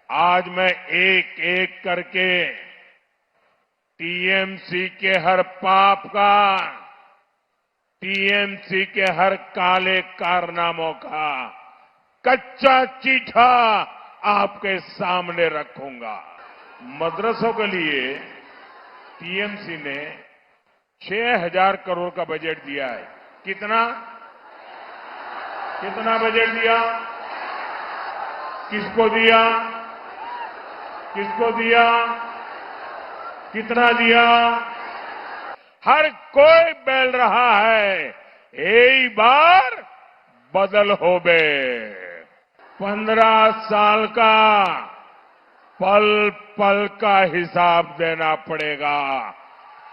आज मैं एक एक करके टीएमसी के हर पाप का, टीएमसी के हर काले कारनामों का कच्चा चीठा आपके सामने रखूंगा। मदरसों के लिए टीएमसी ने 6,000 करोड़ का बजट दिया है। कितना कितना बजट दिया? किसको दिया? किसको दिया? कितना दिया? हर कोई बोल रहा है एक बार बदल हो बे। 15 साल का पल पल का हिसाब देना पड़ेगा,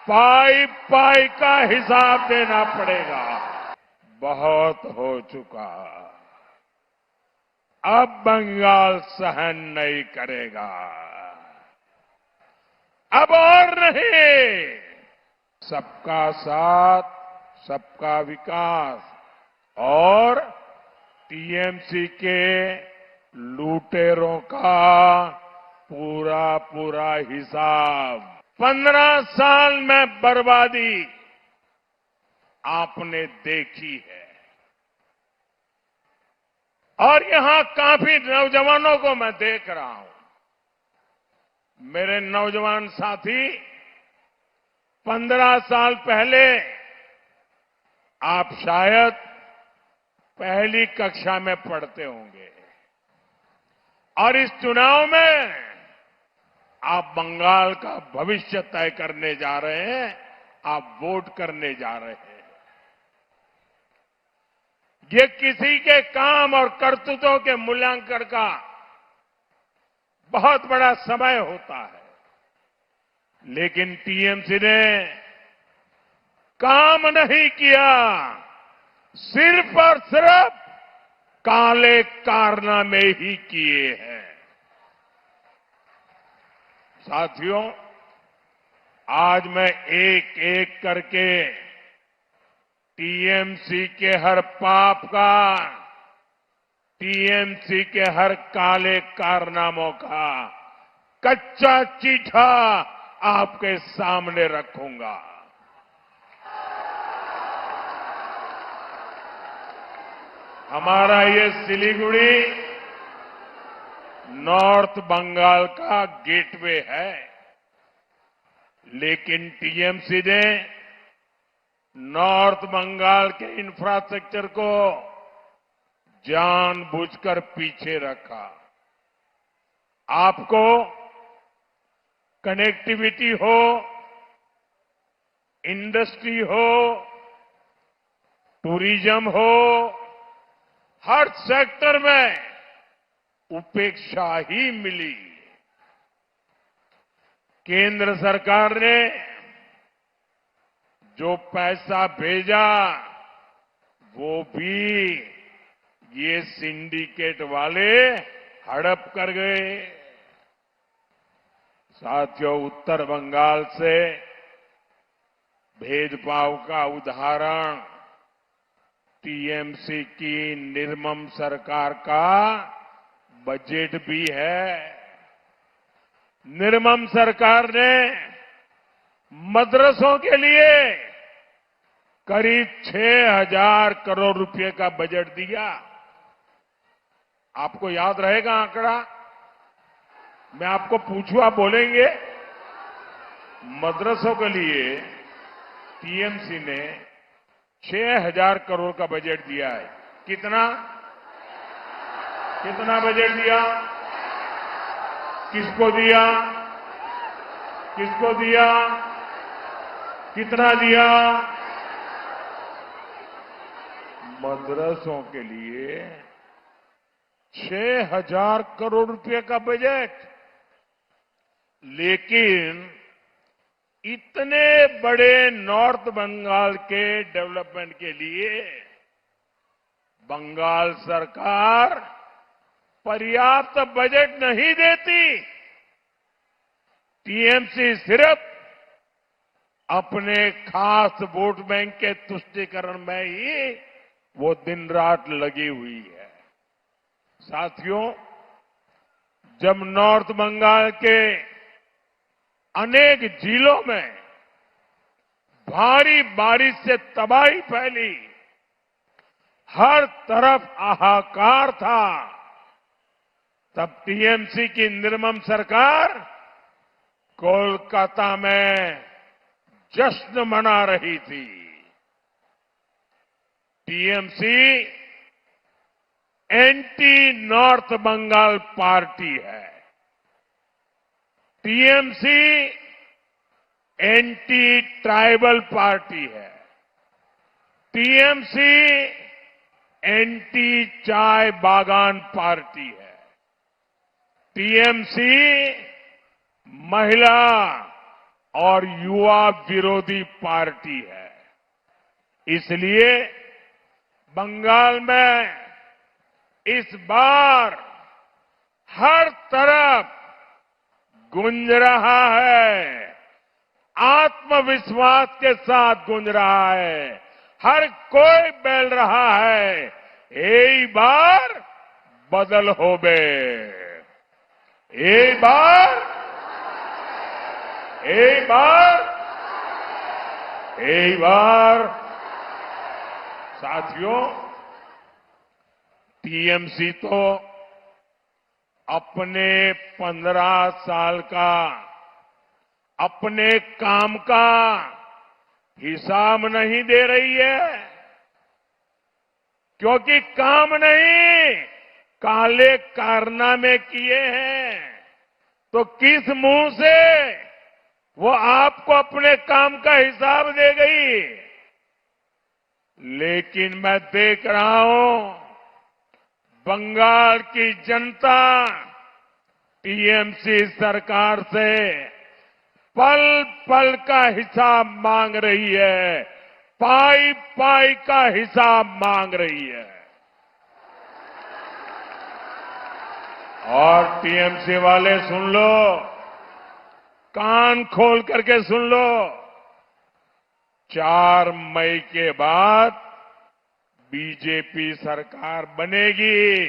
पाई पाई का हिसाब देना पड़ेगा। बहुत हो चुका, अब बंगाल सहन नहीं करेगा, अब और नहीं। सबका साथ, सबका विकास और टीएमसी के लुटेरों का पूरा पूरा हिसाब। 15 साल में बर्बादी आपने देखी है और यहां काफी नौजवानों को मैं देख रहा हूं। मेरे नौजवान साथी 15 साल पहले आप शायद पहली कक्षा में पढ़ते होंगे और इस चुनाव में आप बंगाल का भविष्य तय करने जा रहे हैं, आप वोट करने जा रहे हैं। ये किसी के काम और करतूतों के मूल्यांकन का बहुत बड़ा समय होता है, लेकिन टीएमसी ने काम नहीं किया, सिर्फ और सिर्फ काले कारनामे ही किए हैं। साथियों, आज मैं एक एक करके टीएमसी के हर पाप का, टीएमसी के हर काले कारनामों का कच्चा चीठा आपके सामने रखूंगा। हमारा ये सिलीगुड़ी नॉर्थ बंगाल का गेटवे है, लेकिन टीएमसी ने नॉर्थ बंगाल के इंफ्रास्ट्रक्चर को जानबूझकर पीछे रखा। आपको कनेक्टिविटी हो, इंडस्ट्री हो, टूरिज्म हो, हर सेक्टर में उपेक्षा ही मिली। केंद्र सरकार ने जो पैसा भेजा वो भी ये सिंडिकेट वाले हड़प कर गए। साथियों, उत्तर बंगाल से भेदभाव का उदाहरण टीएमसी की निर्मम सरकार का बजट भी है। निर्मम सरकार ने मदरसों के लिए करीब 6,000 करोड़ रुपए का बजट दिया। आपको याद रहेगा आंकड़ा? मैं आपको पूछूं, आप बोलेंगे? मदरसों के लिए टीएमसी ने 6,000 करोड़ का बजट दिया है। कितना कितना बजट दिया? किसको दिया? किसको दिया? कितना दिया? मदरसों के लिए 6,000 करोड़ रुपए का बजट। लेकिन इतने बड़े नॉर्थ बंगाल के डेवलपमेंट के लिए बंगाल सरकार पर्याप्त बजट नहीं देती। टीएमसी सिर्फ अपने खास वोट बैंक के तुष्टीकरण में ही वो दिन रात लगी हुई है। साथियों, जब नॉर्थ बंगाल के अनेक जिलों में भारी बारिश से तबाही फैली, हर तरफ हाहाकार था, तब टीएमसी की निर्मम सरकार कोलकाता में जश्न मना रही थी। TMC anti north Bengal party है। टीएमसी एंटी ट्राइबल पार्टी है। टीएमसी एंटी चाय बागान पार्टी है। टीएमसी महिला और युवा विरोधी पार्टी है। इसलिए बंगाल में इस बार हर तरफ गूंज रहा है, आत्मविश्वास के साथ गूंज रहा है, हर कोई बोल रहा है, एक बार बदल होबे, एक बार, एक बार, एक बार। साथियों, टीएमसी तो अपने 15 साल का अपने काम का हिसाब नहीं दे रही है, क्योंकि काम नहीं काले कारनामे किए हैं, तो किस मुंह से वो आपको अपने काम का हिसाब दे गई। लेकिन मैं देख रहा हूं बंगाल की जनता टीएमसी सरकार से पल पल का हिसाब मांग रही है, पाई पाई का हिसाब मांग रही है। और टीएमसी वाले सुन लो, कान खोल करके सुन लो, 4 मई के बाद बीजेपी सरकार बनेगी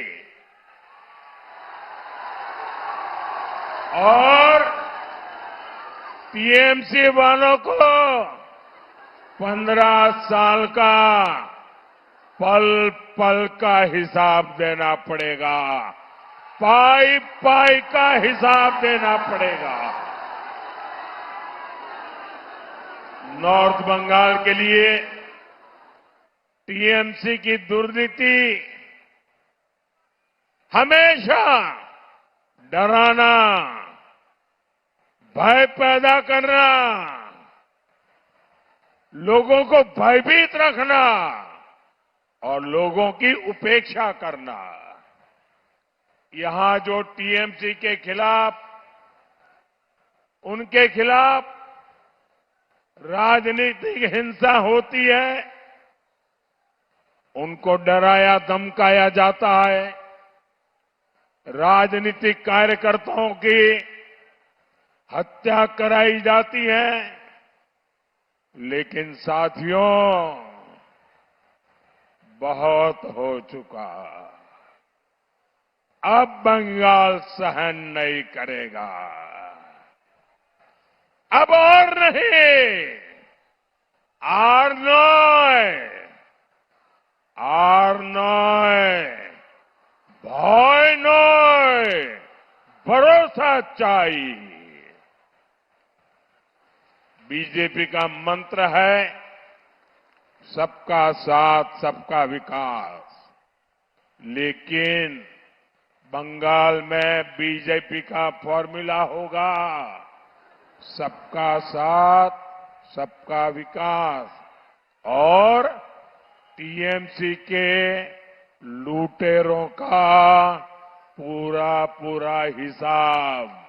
और टीएमसी वालों को 15 साल का पल पल का हिसाब देना पड़ेगा, पाई पाई का हिसाब देना पड़ेगा। नॉर्थ बंगाल के लिए टीएमसी की दुर्नीति हमेशा डराना, भय पैदा करना, लोगों को भयभीत रखना और लोगों की उपेक्षा करना। यहां जो टीएमसी के खिलाफ, उनके खिलाफ राजनीतिक हिंसा होती है, उनको डराया धमकाया जाता है, राजनीतिक कार्यकर्ताओं की हत्या कराई जाती है। लेकिन साथियों, बहुत हो चुका, अब बंगाल सहन नहीं करेगा, अब और नहीं, আর নয়, ভয় নয়, भरोसा चाहिए। बीजेपी का मंत्र है सबका साथ, सबका विकास। लेकिन बंगाल में बीजेपी का फॉर्मूला होगा सबका साथ, सबका विकास और टीएमसी के लुटेरों का पूरा पूरा हिसाब।